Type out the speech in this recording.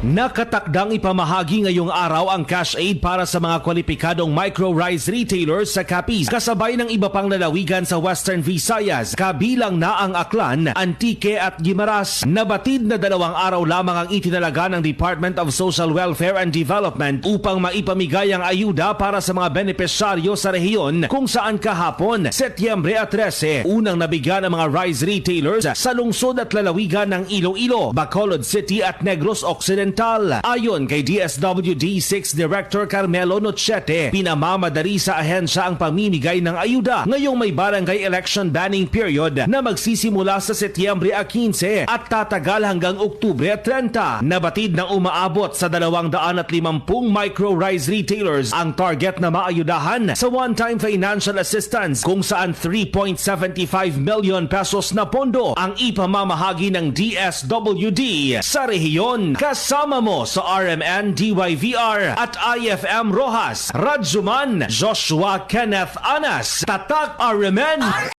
Nakatakdang ipamahagi ngayong araw ang cash aid para sa mga kwalipikadong micro-rice retailers sa Capiz, kasabay ng iba pang lalawigan sa Western Visayas, kabilang na ang Aklan, Antique at Guimaras. Nabatid na 2 araw lamang ang itinalaga ng Department of Social Welfare and Development upang maipamigay ang ayuda para sa mga benepisyaryo sa rehiyon, kung saan kahapon, Setyembre 13, unang nabigyan ng mga rice retailers sa lungsod at lalawigan ng Iloilo, Bacolod City at Negros Occidental. Ayon kay DSWD 6 Director Carmelo Nochete, pinamamadali sa ahensya ang pamimigay ng ayuda ngayong may barangay election banning period na magsisimula sa Setyembre 15 at tatagal hanggang Oktubre 30. Nabatid na umaabot sa 250 micro-rice retailers ang target na maayudahan sa one-time financial assistance, kung saan 3.75 million pesos na pondo ang ipamamahagi ng DSWD sa rehiyon. Kasama mo sa RMN DYVR at IFM Rojas, Radzuman, Joshua Kenneth Anas, Tatak RMN.